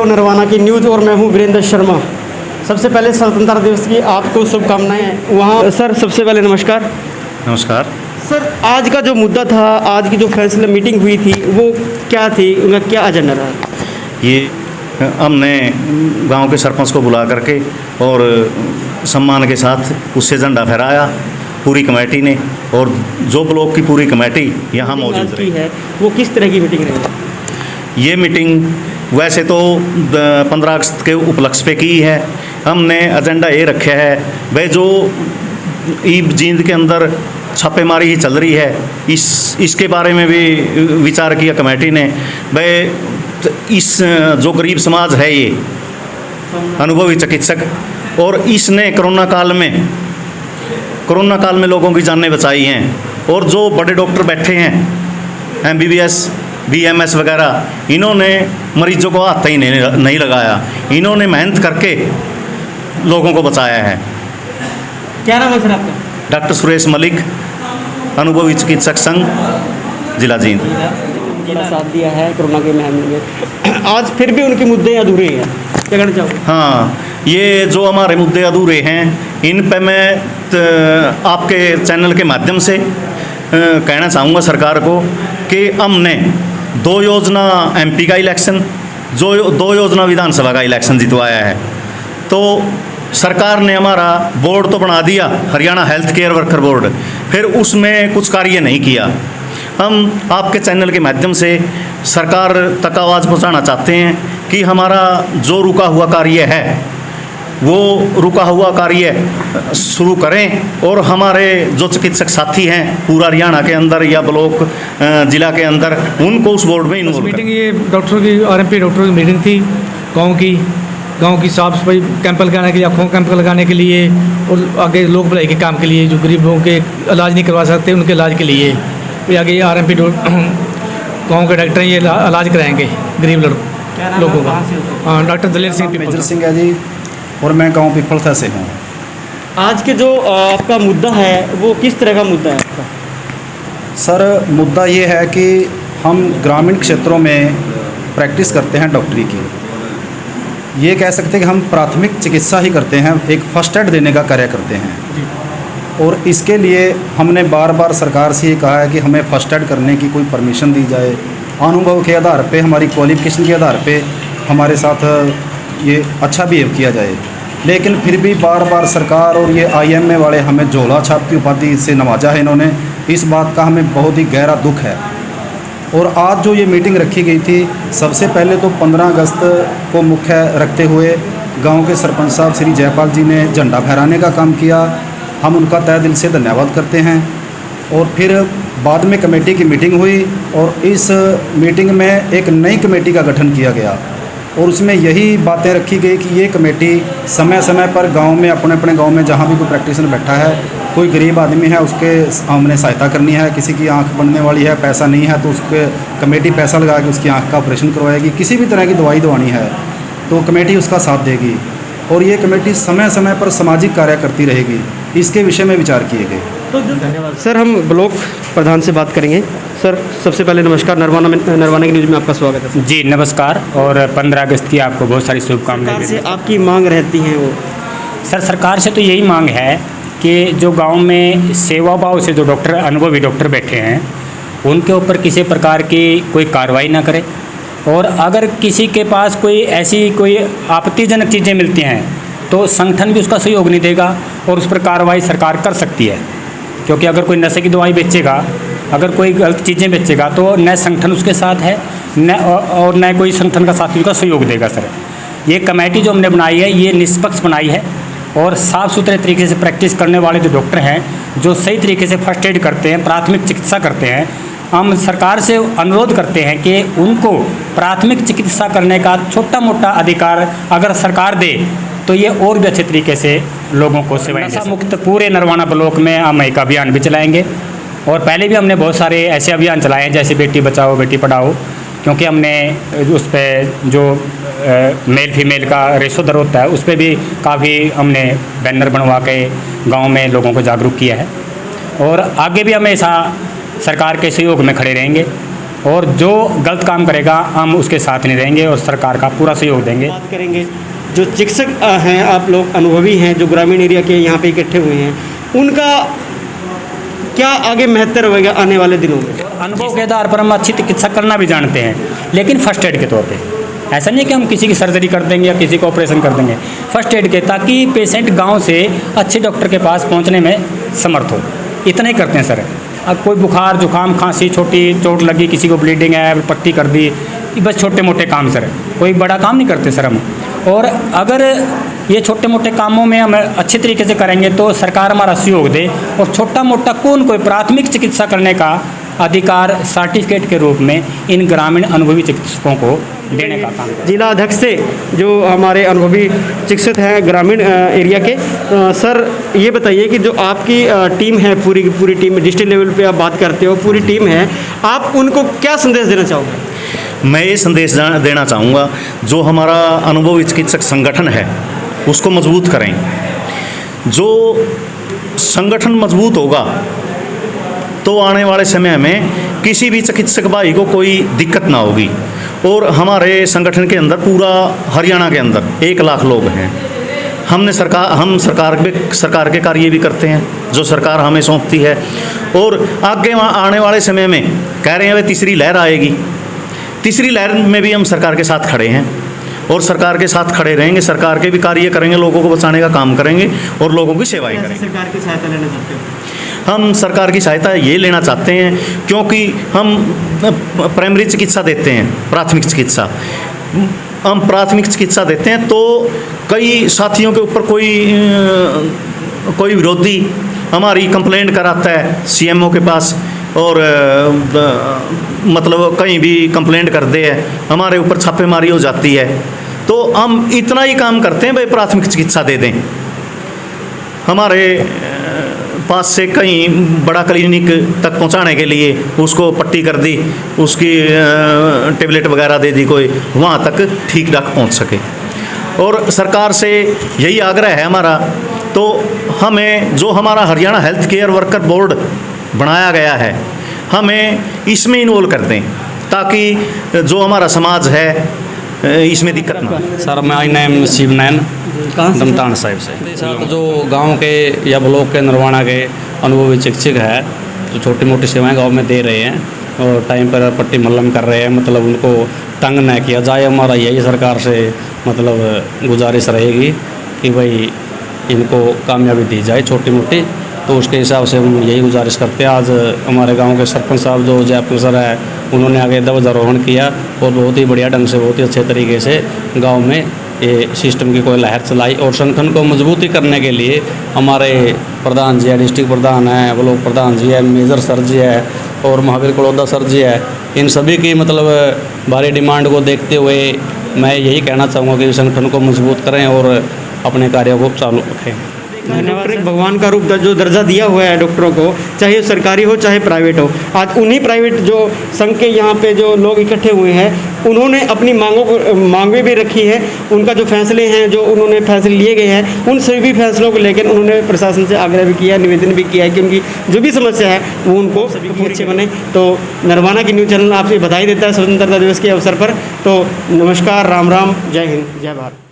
हो नरवाना की न्यूज़ और मैं हूं वीरेंद्र शर्मा। सबसे पहले स्वतंत्रता दिवस की आपको शुभकामनाएं। वहाँ सर सबसे पहले नमस्कार। नमस्कार सर, आज का जो मुद्दा था, आज की जो फैसला मीटिंग हुई थी वो क्या थी, उनका क्या एजेंडा रहा? ये हमने गांव के सरपंच को बुला करके और सम्मान के साथ उससे झंडा फहराया पूरी कमेटी ने, और जो ब्लॉक की पूरी कमेटी यहाँ मौजूद रही है। वो किस तरह की मीटिंग रही? ये मीटिंग वैसे तो 15 अगस्त के उपलक्ष्य पे की है। हमने एजेंडा ये रखा है भाई, जो ईब जींद के अंदर छापेमारी ही चल रही है, इसके बारे में भी विचार किया कमेटी ने। भाई इस जो गरीब समाज है, ये अनुभवी चिकित्सक, और इसने कोरोना काल में लोगों की जानें बचाई हैं, और जो बड़े डॉक्टर बैठे हैं MBBS BMS वगैरह, इन्होंने मरीजों को हाथ ही नहीं लगाया, इन्होंने मेहनत करके लोगों को बचाया है। क्या नाम है सर आपका? डॉक्टर सुरेश मलिक, अनुभवी चिकित्सक संघ, जिला जींद। बड़ा साथ दिया है कोरोना के महामारी में। आज फिर भी उनके मुद्दे अधूरे हैं, क्या कहना चाहोगे? हाँ, ये जो हमारे मुद्दे अधूरे हैं, इन पे मैं आपके चैनल के माध्यम से कहना चाहूँगा सरकार को कि हमने 2 योजना MP का इलेक्शन, जो 2 योजना विधानसभा का इलेक्शन जितवाया है, तो सरकार ने हमारा बोर्ड तो बना दिया, Haryana health care worker board, फिर उसमें कुछ कार्य नहीं किया। हम आपके चैनल के माध्यम से सरकार तक आवाज़ पहुंचाना चाहते हैं कि हमारा जो रुका हुआ कार्य है, वो रुका हुआ कार्य शुरू करें, और हमारे जो चिकित्सक साथी हैं पूरा हरियाणा के अंदर या ब्लॉक जिला के अंदर, उनको उस बोर्ड में इन्वॉल्व मीटिंग, ये डॉक्टरों की RMP डॉक्टरों की मीटिंग थी। गांव की साफ सफाई कैंप लगाने के लिए, आँखों कैंप लगाने के लिए, और आगे लोक भलाई के काम के लिए, जो गरीबों के इलाज नहीं करवा सकते उनके इलाज के लिए ये आगे RMP गाँव के डॉक्टर ये इलाज कराएंगे गरीब लोगों का। हाँ, डॉक्टर दलेर सिंह मेजर सिंह है जी, और मैं गाँव पिपलथा से हूँ। आज के जो आपका मुद्दा है वो किस तरह का मुद्दा है आपका? सर, मुद्दा ये है कि हम ग्रामीण क्षेत्रों में प्रैक्टिस करते हैं डॉक्टरी की। ये कह सकते हैं कि हम प्राथमिक चिकित्सा ही करते हैं, एक फर्स्ट एड देने का कार्य करते हैं, और इसके लिए हमने बार बार सरकार से ये कहा है कि हमें फर्स्ट एड करने की कोई परमिशन दी जाए, अनुभव के आधार पे, हमारी क्वालिफिकेशन के आधार पे हमारे साथ ये अच्छा बिहेव किया जाए। लेकिन फिर भी बार बार सरकार और ये IMA वाले हमें झोला छाप की उपाधि से नवाजा है इन्होंने। इस बात का हमें बहुत ही गहरा दुख है। और आज जो ये मीटिंग रखी गई थी, सबसे पहले तो 15 अगस्त को मुख्य रखते हुए गांव के सरपंच साहब श्री जयपाल जी ने झंडा फहराने का काम किया। हम उनका तहे दिल से धन्यवाद करते हैं। और फिर बाद में कमेटी की मीटिंग हुई, और इस मीटिंग में एक नई कमेटी का गठन किया गया, और उसमें यही बातें रखी गई कि ये कमेटी समय समय पर गांव में अपने अपने गांव में जहां भी कोई प्रैक्टिशनर बैठा है, कोई गरीब आदमी है, उसके हमने सहायता करनी है, किसी की आंख बनने वाली है, पैसा नहीं है, तो उसके कमेटी पैसा लगा के उसकी आंख का ऑपरेशन करवाएगी। किसी भी तरह की दवाई दवानी है तो कमेटी उसका साथ देगी, और ये कमेटी समय समय पर सामाजिक कार्य करती रहेगी। इसके विषय में विचार किए गए। तो धन्यवाद सर। हम ब्लॉक प्रधान से बात करेंगे। सर सबसे पहले नमस्कार, नरवाना की न्यूज़ में आपका स्वागत है। जी नमस्कार, और 15 अगस्त की आपको बहुत सारी शुभकामनाएं। से आपकी मांग रहती है वो? सर, सरकार से तो यही मांग है कि जो गांव में सेवा भाव से जो डॉक्टर, अनुभवी डॉक्टर बैठे हैं, उनके ऊपर किसी प्रकार की कोई कार्रवाई ना करे, और अगर किसी के पास कोई ऐसी कोई आपत्तिजनक चीज़ें मिलती हैं तो संगठन भी उसका सहयोग नहीं देगा, और उस पर कार्रवाई सरकार कर सकती है। क्योंकि अगर कोई नशे की दवाई बेचेगा, अगर कोई गलत चीज़ें बेचेगा, तो न संगठन उसके साथ है, और न कोई संगठन का साथी उसका सहयोग देगा। सर, ये कमेटी जो हमने बनाई है, ये निष्पक्ष बनाई है, और साफ़ सुथरे तरीके से प्रैक्टिस करने वाले जो डॉक्टर हैं, जो सही तरीके से फर्स्ट एड करते हैं, प्राथमिक चिकित्सा करते हैं, हम सरकार से अनुरोध करते हैं कि उनको प्राथमिक चिकित्सा करने का छोटा मोटा अधिकार अगर सरकार दे, तो ये और भी अच्छे तरीके से लोगों को सेवाएं नशा मुक्त पूरे नरवाना ब्लॉक में हम एक अभियान भी चलाएंगे। और पहले भी हमने बहुत सारे ऐसे अभियान चलाए हैं, जैसे बेटी बचाओ बेटी पढ़ाओ, क्योंकि हमने उस पर जो मेल फीमेल का रेशो दर होता है, उस पर भी काफ़ी हमने बैनर बनवा के गांव में लोगों को जागरूक किया है। और आगे भी हमेशा सरकार के सहयोग में खड़े रहेंगे। और जो गलत काम करेगा हम उसके साथ नहीं रहेंगे और सरकार का पूरा सहयोग देंगे। बात करेंगे जो चिकित्सक हैं, आप लोग अनुभवी हैं, जो ग्रामीण एरिया के यहाँ पे इकट्ठे हुए हैं, उनका क्या आगे महत्व रहेगा आने वाले दिनों में? अनुभव के आधार पर हम अच्छी चिकित्सा करना भी जानते हैं, लेकिन फर्स्ट एड के तौर पे। ऐसा नहीं कि हम किसी की सर्जरी कर देंगे या किसी को ऑपरेशन कर देंगे, फर्स्ट एड के, ताकि पेशेंट गांव से अच्छे डॉक्टर के पास पहुंचने में समर्थ हो। इतना ही करते हैं सर। अब कोई बुखार जुकाम खांसी, छोटी चोट लगी, किसी को ब्लीडिंग है, पट्टी कर दी, बस छोटे मोटे काम सर, कोई बड़ा काम नहीं करते सर हम। और अगर ये छोटे मोटे कामों में हम अच्छे तरीके से करेंगे तो सरकार हमारा सहयोग दे, और छोटा मोटा कोई प्राथमिक चिकित्सा करने का अधिकार सर्टिफिकेट के रूप में इन ग्रामीण अनुभवी चिकित्सकों को देने का काम करें। जिला अध्यक्ष से जो हमारे अनुभवी चिकित्सक हैं ग्रामीण एरिया के, सर ये बताइए कि जो आपकी टीम है, पूरी की पूरी टीम, डिस्ट्रिक्ट लेवल पे आप बात करते हो, पूरी टीम है, आप उनको क्या संदेश देना चाहोगे? मैं ये संदेश देना चाहूँगा, जो हमारा अनुभवी चिकित्सक संगठन है उसको मजबूत करें। जो संगठन मजबूत होगा तो आने वाले समय में किसी भी चिकित्सक भाई को कोई दिक्कत ना होगी। और हमारे संगठन के अंदर पूरा हरियाणा के अंदर 1 लाख लोग हैं। हम सरकार के कार्य भी करते हैं जो सरकार हमें सौंपती है। और आगे आने वाले समय में कह रहे हैं वे तीसरी लहर आएगी, तीसरी लहर में भी हम सरकार के साथ खड़े हैं और सरकार के साथ खड़े रहेंगे, सरकार के भी कार्य करेंगे, लोगों को बचाने का काम करेंगे और लोगों की सेवाएं करेंगे। सरकार की सहायता लेना चाहते हो? हम सरकार की सहायता ये लेना चाहते हैं क्योंकि हम प्राइमरी चिकित्सा देते हैं, प्राथमिक चिकित्सा हम प्राथमिक चिकित्सा देते हैं। तो कई साथियों के ऊपर कोई विरोधी हमारी कंप्लेंट कराता है सीएमओ के पास, और मतलब कहीं भी कंप्लेंट कर दे है, हमारे ऊपर छापेमारी हो जाती है। तो हम इतना ही काम करते हैं भाई प्राथमिक चिकित्सा दे दें। हमारे पास से कहीं बड़ा क्लिनिक तक पहुंचाने के लिए उसको पट्टी कर दी, उसकी टेबलेट वगैरह दे दी, कोई वहाँ तक ठीक ठाक पहुँच सके। और सरकार से यही आग्रह है हमारा, तो हमें जो हमारा Haryana health care worker board बनाया गया है, हमें इसमें इन्वॉल्व कर दें ताकि जो हमारा समाज है इसमें दिक्कत ना हो। सर माय नेम शिवनैन दमतान साहिब से। साथ जो गांव के या ब्लॉक के नरवाना के अनुभवी चिकित्सक है, जो छोटी मोटी सेवाएं गांव में दे रहे हैं और टाइम पर पट्टी मल्लम कर रहे हैं, मतलब उनको तंग न किया जाए। हमारा यही सरकार से मतलब गुजारिश रहेगी कि भाई इनको कामयाबी दी जाए छोटी मोटी। तो उसके हिसाब से हम यही गुजारिश करते हैं। आज हमारे गांव के सरपंच साहब जो जयपुर सर है, उन्होंने आगे ध्वजारोहण किया और बहुत ही बढ़िया ढंग से, बहुत ही अच्छे तरीके से गांव में ये सिस्टम की कोई लहर चलाई। और संगठन को मजबूती करने के लिए हमारे प्रधान जी है, डिस्ट्रिक्ट प्रधान है, ब्लॉक प्रधान जी है, मेजर सर जी है और महावीर कड़ौदा सर जी है, इन सभी की मतलब भारी डिमांड को देखते हुए मैं यही कहना चाहूँगा कि संगठन को मजबूत करें और अपने कार्यों को चालू रखें। डॉक्टर एक भगवान का रूप जो दर्जा दिया हुआ है डॉक्टरों को, चाहे सरकारी हो चाहे प्राइवेट हो। आज उन्हीं प्राइवेट जो संघ के यहाँ पे जो लोग इकट्ठे हुए हैं, उन्होंने अपनी मांगें भी रखी है। उनका जो फैसले हैं, जो उन्होंने फैसले लिए गए हैं, उन सभी फैसलों को लेकर उन्होंने प्रशासन से आग्रह भी किया, निवेदन भी किया है कि उनकी जो भी समस्या है वो उनको अच्छे बने। तो नरवाना की न्यूज़ चैनल आपसे बधाई देता है स्वतंत्रता दिवस के अवसर पर। तो नमस्कार, राम राम, जय हिंद, जय भारत।